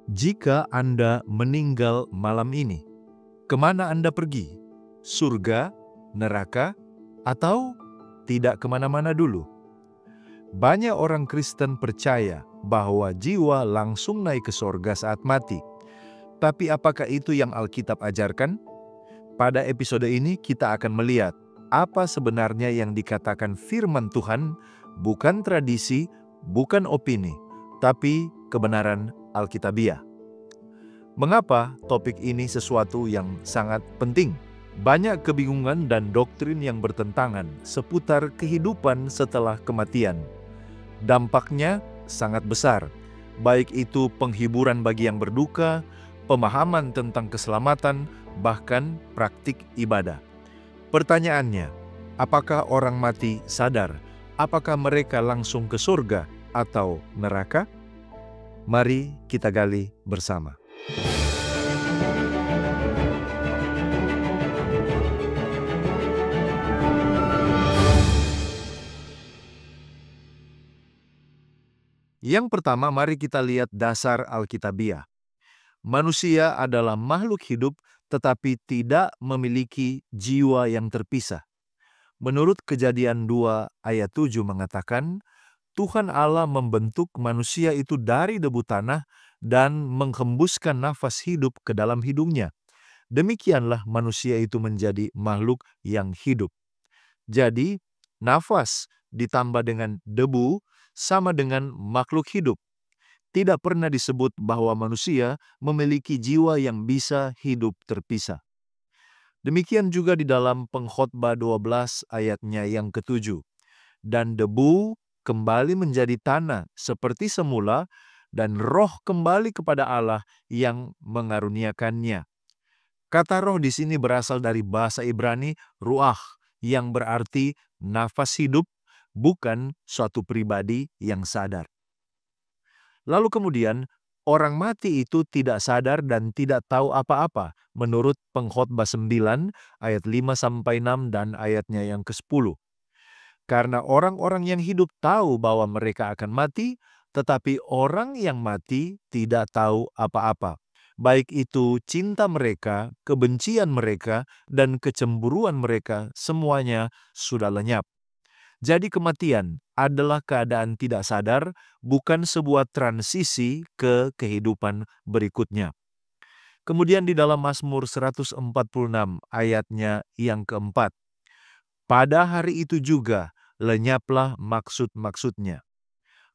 Jika Anda meninggal malam ini, kemana Anda pergi? Surga, neraka, atau tidak kemana-mana dulu? Banyak orang Kristen percaya bahwa jiwa langsung naik ke sorga saat mati. Tapi apakah itu yang Alkitab ajarkan? Pada episode ini kita akan melihat apa sebenarnya yang dikatakan firman Tuhan, bukan tradisi, bukan opini, tapi kebenaran Alkitabiah. Mengapa topik ini sesuatu yang sangat penting? Banyak kebingungan dan doktrin yang bertentangan seputar kehidupan setelah kematian. Dampaknya sangat besar, baik itu penghiburan bagi yang berduka, pemahaman tentang keselamatan, bahkan praktik ibadah. Pertanyaannya, apakah orang mati sadar? Apakah mereka langsung ke surga atau neraka? Mari kita gali bersama. Yang pertama, mari kita lihat dasar Alkitabiah. Manusia adalah makhluk hidup tetapi tidak memiliki jiwa yang terpisah. Menurut Kejadian 2 ayat 7 mengatakan, Tuhan Allah membentuk manusia itu dari debu tanah dan menghembuskan nafas hidup ke dalam hidungnya. Demikianlah manusia itu menjadi makhluk yang hidup. Jadi, nafas ditambah dengan debu sama dengan makhluk hidup. Tidak pernah disebut bahwa manusia memiliki jiwa yang bisa hidup terpisah. Demikian juga di dalam Pengkhotbah 12 ayatnya yang ke-7. Dan debu kembali menjadi tanah seperti semula, dan roh kembali kepada Allah yang mengaruniakannya. Kata roh di sini berasal dari bahasa Ibrani ruach, yang berarti nafas hidup, bukan suatu pribadi yang sadar. Lalu kemudian, orang mati itu tidak sadar dan tidak tahu apa-apa, menurut Pengkhotbah 9 ayat 5-6 dan ayatnya yang ke-10. Karena orang-orang yang hidup tahu bahwa mereka akan mati, tetapi orang yang mati tidak tahu apa-apa. Baik itu cinta mereka, kebencian mereka, dan kecemburuan mereka, semuanya sudah lenyap. Jadi kematian adalah keadaan tidak sadar, bukan sebuah transisi ke kehidupan berikutnya. Kemudian di dalam Mazmur 146 ayatnya yang keempat, pada hari itu juga lenyaplah maksud-maksudnya.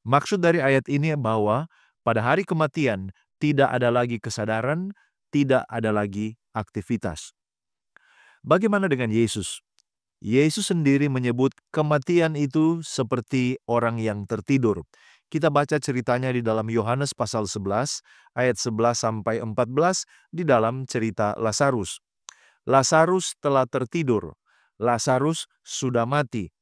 Maksud dari ayat ini bahwa pada hari kematian tidak ada lagi kesadaran, tidak ada lagi aktivitas. Bagaimana dengan Yesus? Yesus sendiri menyebut kematian itu seperti orang yang tertidur. Kita baca ceritanya di dalam Yohanes pasal 11 ayat 11-14 di dalam cerita Lazarus. Lazarus telah tertidur. Lazarus sudah mati.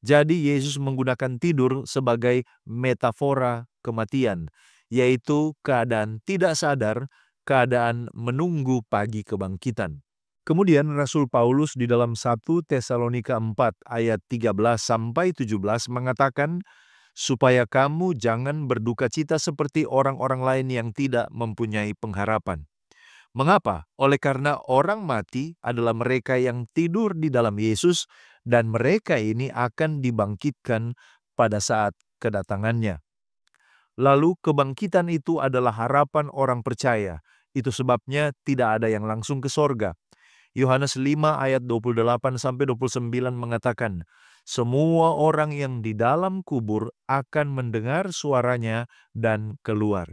Jadi Yesus menggunakan tidur sebagai metafora kematian, yaitu keadaan tidak sadar, keadaan menunggu pagi kebangkitan. Kemudian Rasul Paulus di dalam 1 Tesalonika 4 ayat 13-17 mengatakan, supaya kamu jangan berduka cita seperti orang-orang lain yang tidak mempunyai pengharapan. Mengapa? Oleh karena orang mati adalah mereka yang tidur di dalam Yesus, dan mereka ini akan dibangkitkan pada saat kedatangannya. Lalu kebangkitan itu adalah harapan orang percaya. Itu sebabnya tidak ada yang langsung ke sorga. Yohanes 5 ayat 28-29 mengatakan, semua orang yang di dalam kubur akan mendengar suaranya dan keluar.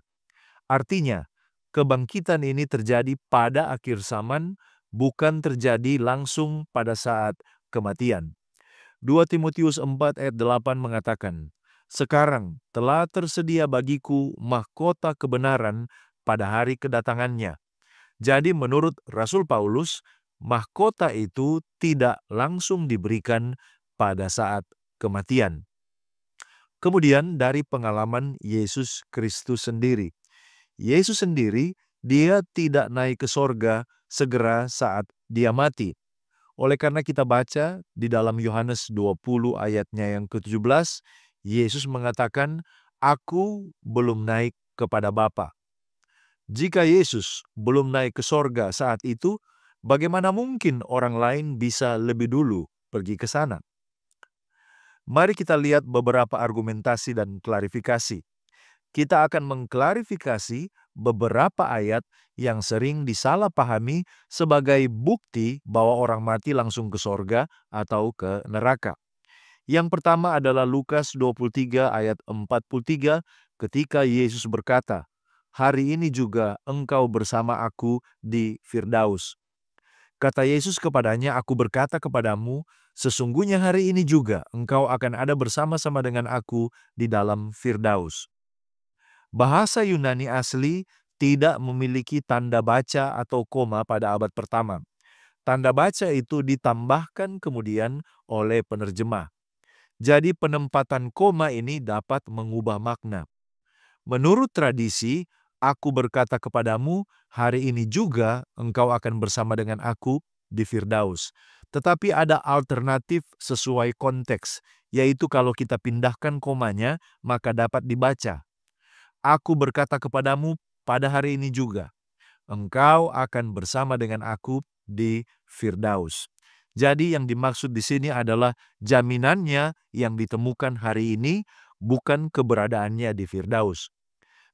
Artinya, kebangkitan ini terjadi pada akhir zaman, bukan terjadi langsung pada saat kematian. 2 Timotius 4 ayat 8 mengatakan, sekarang telah tersedia bagiku mahkota kebenaran pada hari kedatangannya. Jadi menurut Rasul Paulus, mahkota itu tidak langsung diberikan pada saat kematian. Kemudian dari pengalaman Yesus Kristus sendiri. Yesus sendiri, dia tidak naik ke sorga segera saat dia mati. Oleh karena kita baca di dalam Yohanes 20 ayatnya yang ke-17, Yesus mengatakan, aku belum naik kepada Bapa. Jika Yesus belum naik ke sorga saat itu, bagaimana mungkin orang lain bisa lebih dulu pergi ke sana? Mari kita lihat beberapa argumentasi dan klarifikasi. Kita akan mengklarifikasi beberapa ayat yang sering disalahpahami sebagai bukti bahwa orang mati langsung ke sorga atau ke neraka. Yang pertama adalah Lukas 23 ayat 43 ketika Yesus berkata, "Hari ini juga engkau bersama aku di Firdaus." Kata Yesus kepadanya, "Aku berkata kepadamu, sesungguhnya hari ini juga engkau akan ada bersama-sama dengan aku di dalam Firdaus." Bahasa Yunani asli tidak memiliki tanda baca atau koma pada abad pertama. Tanda baca itu ditambahkan kemudian oleh penerjemah. Jadi penempatan koma ini dapat mengubah makna. Menurut tradisi, aku berkata kepadamu, hari ini juga engkau akan bersama dengan aku di Firdaus. Tetapi ada alternatif sesuai konteks, yaitu kalau kita pindahkan komanya, maka dapat dibaca. Aku berkata kepadamu pada hari ini juga, engkau akan bersama dengan aku di Firdaus. Jadi yang dimaksud di sini adalah jaminannya yang ditemukan hari ini, bukan keberadaannya di Firdaus.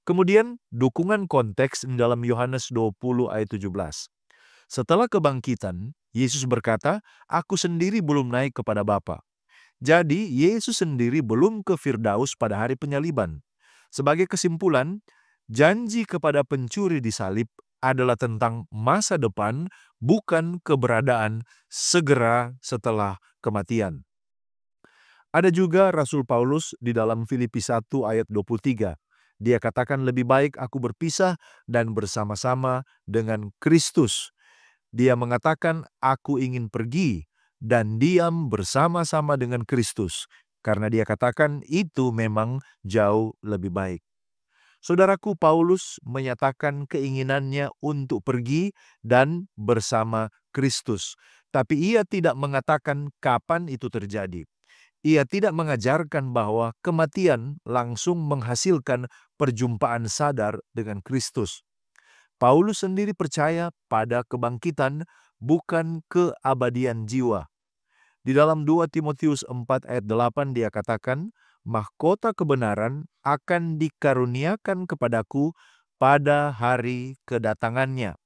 Kemudian dukungan konteks di dalam Yohanes 20 ayat 17. Setelah kebangkitan, Yesus berkata, "Aku sendiri belum naik kepada Bapa." Jadi Yesus sendiri belum ke Firdaus pada hari penyaliban. Sebagai kesimpulan, janji kepada pencuri di salib adalah tentang masa depan, bukan keberadaan segera setelah kematian. Ada juga Rasul Paulus di dalam Filipi 1 ayat 23. Dia katakan, "Lebih baik aku berpisah dan bersama-sama dengan Kristus." Dia mengatakan, "Aku ingin pergi dan diam bersama-sama dengan Kristus." Karena dia katakan itu memang jauh lebih baik. Saudaraku, Paulus menyatakan keinginannya untuk pergi dan bersama Kristus. Tapi ia tidak mengatakan kapan itu terjadi. Ia tidak mengajarkan bahwa kematian langsung menghasilkan perjumpaan sadar dengan Kristus. Paulus sendiri percaya pada kebangkitan, bukan keabadian jiwa. Di dalam 2 Timotius 4 ayat 8 dia katakan, "Mahkota kebenaran akan dikaruniakan kepadaku pada hari kedatangannya."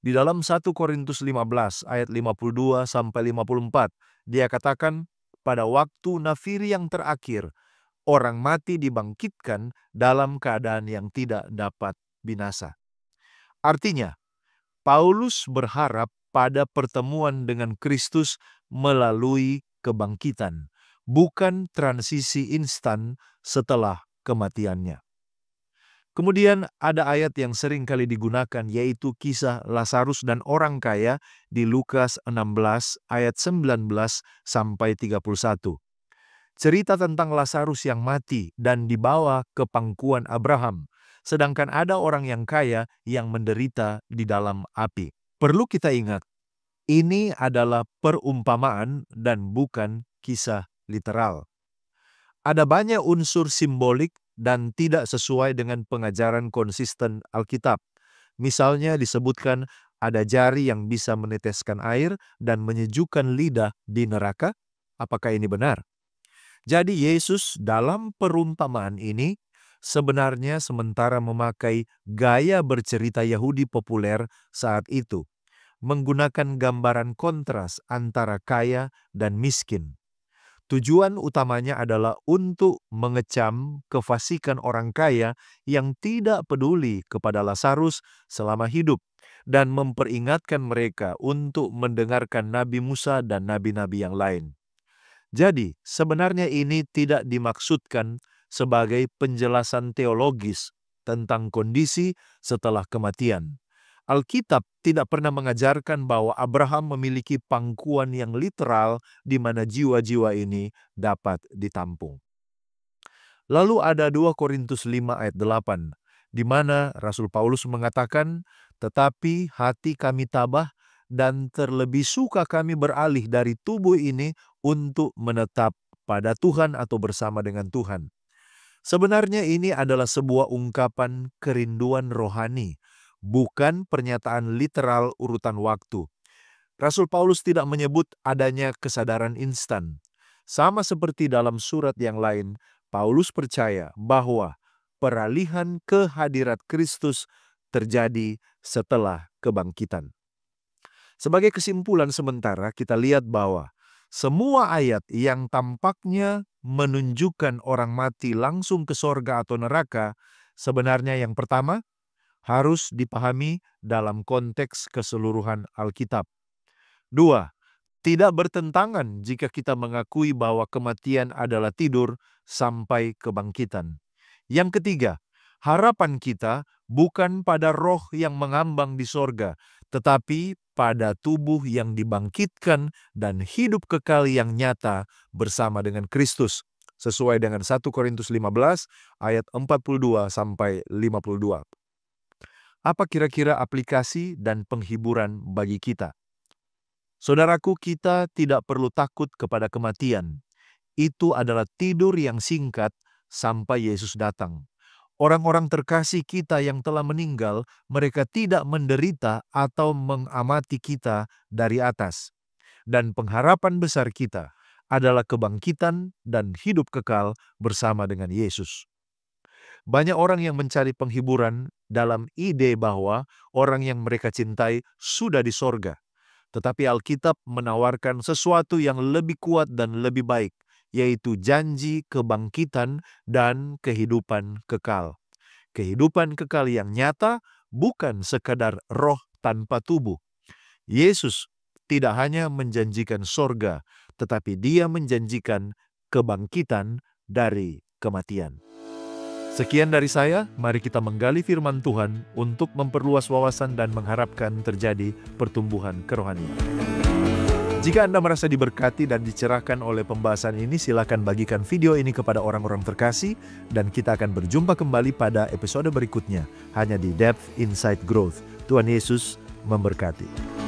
Di dalam 1 Korintus 15 ayat 52 sampai 54, dia katakan, "Pada waktu nafiri yang terakhir, orang mati dibangkitkan dalam keadaan yang tidak dapat binasa." Artinya, Paulus berharap pada pertemuan dengan Kristus melalui kebangkitan, bukan transisi instan setelah kematiannya. Kemudian ada ayat yang sering kali digunakan, yaitu kisah Lazarus dan orang kaya di Lukas 16 ayat 19 sampai 31. Cerita tentang Lazarus yang mati dan dibawa ke pangkuan Abraham, sedangkan ada orang yang kaya yang menderita di dalam api. Perlu kita ingat, ini adalah perumpamaan dan bukan kisah literal. Ada banyak unsur simbolik dan tidak sesuai dengan pengajaran konsisten Alkitab. Misalnya disebutkan ada jari yang bisa meneteskan air dan menyejukkan lidah di neraka. Apakah ini benar? Jadi Yesus dalam perumpamaan ini sebenarnya sementara memakai gaya bercerita Yahudi populer saat itu, menggunakan gambaran kontras antara kaya dan miskin. Tujuan utamanya adalah untuk mengecam kefasikan orang kaya yang tidak peduli kepada Lazarus selama hidup dan memperingatkan mereka untuk mendengarkan Nabi Musa dan nabi-nabi yang lain. Jadi, sebenarnya ini tidak dimaksudkan sebagai penjelasan teologis tentang kondisi setelah kematian. Alkitab tidak pernah mengajarkan bahwa Abraham memiliki pangkuan yang literal di mana jiwa-jiwa ini dapat ditampung. Lalu ada 2 Korintus 5 ayat 8, di mana Rasul Paulus mengatakan, "Tetapi hati kami tabah dan terlebih suka kami beralih dari tubuh ini untuk menetap pada Tuhan atau bersama dengan Tuhan." Sebenarnya ini adalah sebuah ungkapan kerinduan rohani, bukan pernyataan literal urutan waktu. Rasul Paulus tidak menyebut adanya kesadaran instan. Sama seperti dalam surat yang lain, Paulus percaya bahwa peralihan ke hadirat Kristus terjadi setelah kebangkitan. Sebagai kesimpulan sementara, kita lihat bahwa semua ayat yang tampaknya menunjukkan orang mati langsung ke sorga atau neraka, sebenarnya yang pertama harus dipahami dalam konteks keseluruhan Alkitab. 2. Tidak bertentangan jika kita mengakui bahwa kematian adalah tidur sampai kebangkitan. Yang ketiga, harapan kita bukan pada roh yang mengambang di sorga, tetapi pada tubuh yang dibangkitkan dan hidup kekal yang nyata bersama dengan Kristus, sesuai dengan 1 Korintus 15 ayat 42 sampai 52. Apa kira-kira aplikasi dan penghiburan bagi kita? Saudaraku, kita tidak perlu takut kepada kematian. Itu adalah tidur yang singkat sampai Yesus datang. Orang-orang terkasih kita yang telah meninggal, mereka tidak menderita atau mengamati kita dari atas. Dan pengharapan besar kita adalah kebangkitan dan hidup kekal bersama dengan Yesus. Banyak orang yang mencari penghiburan dalam ide bahwa orang yang mereka cintai sudah di sorga. Tetapi Alkitab menawarkan sesuatu yang lebih kuat dan lebih baik, yaitu janji kebangkitan dan kehidupan kekal. Kehidupan kekal yang nyata bukan sekadar roh tanpa tubuh. Yesus tidak hanya menjanjikan sorga, tetapi Dia menjanjikan kebangkitan dari kematian. Sekian dari saya, mari kita menggali firman Tuhan untuk memperluas wawasan dan mengharapkan terjadi pertumbuhan kerohanian. Jika Anda merasa diberkati dan dicerahkan oleh pembahasan ini, silakan bagikan video ini kepada orang-orang terkasih dan kita akan berjumpa kembali pada episode berikutnya hanya di Depth Insight Growth. Tuhan Yesus memberkati.